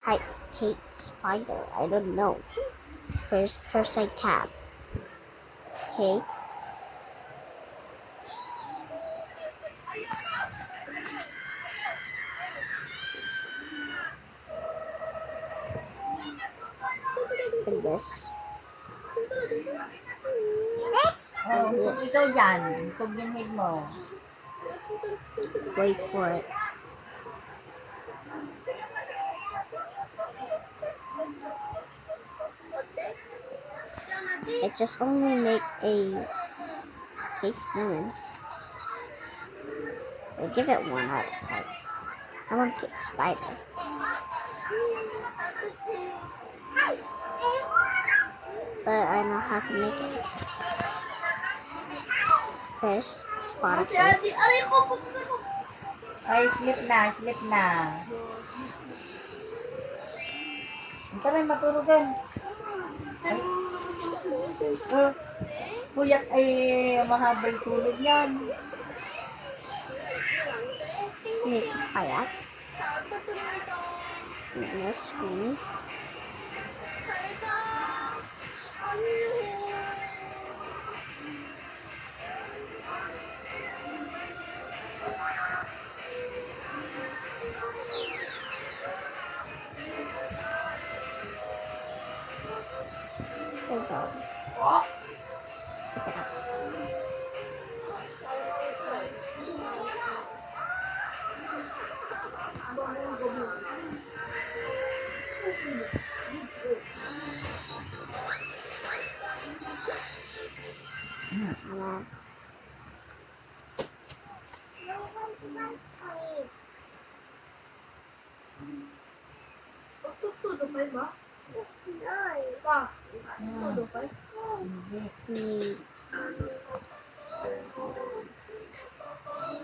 Hi, Kate Spider. I don't know. First I tap. Kate. And this. Oh, And kung ikaw this. yan, kung yung head mo. Wait for it. I just only make a Kate human. I give it 1 out of 10. I want Kate Spider. But I know how to make it. First, spot a Kate. Ay, sleep na, sleep na. Ito may maturugan. Ay, puyat ay mahabang tulog yan. Make it kayak. And this screen. Good job. Pick it up. Come on.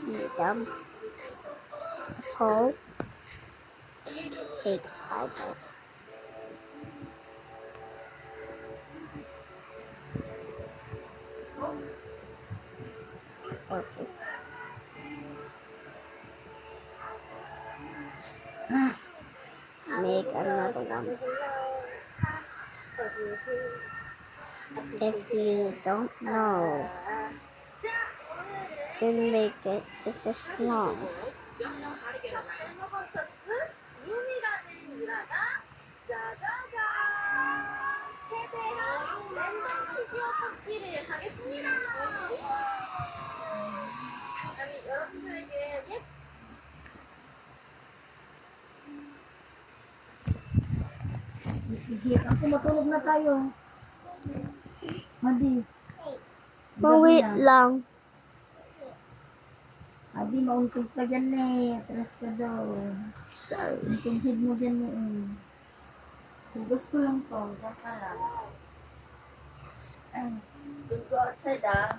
Need them. A tall Kate Spider. Okay. Make another one. If you don't know, then make it if it's long. Sige, ako matulog na tayo. Madi. Oh, wait lang. Adi, mauntog ka dyan eh. Atras ka daw. Sorry. Yung head mo dyan eh. Hugas ko lang to. Diyan ka lang. Ay, don't go outside ah.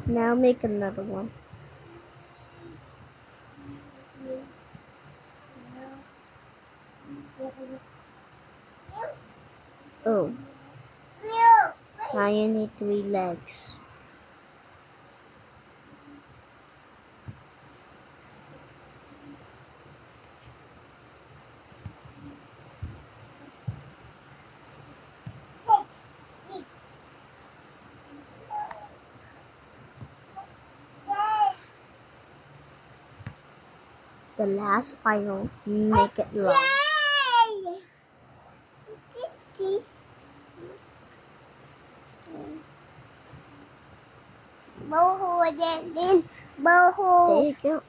Now make another one. Oh. Now you need 3 legs. The last final, make it long. There you go.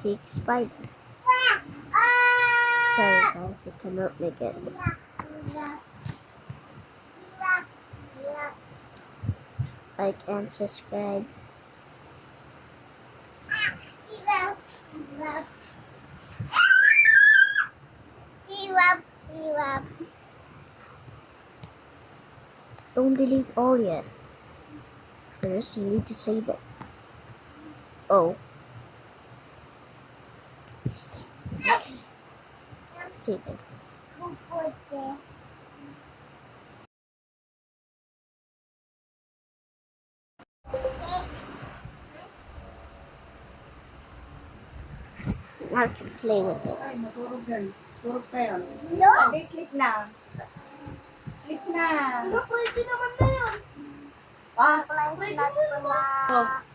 Kate Spider. Sorry guys, I cannot make it. Like and subscribe. you up. Don't delete all yet. First, you need to save it. Oh. Save it. Now to play with it. Ay, matulog yan. Tulog kayo. No! Hindi, sleep na. Sleep na. Pwede naman na yun. Ah, Pwede naman na.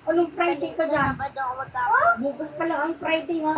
anong Friday ka dyan? Pwede ako magkakaroon. Bukas pa lang ang Friday, ha?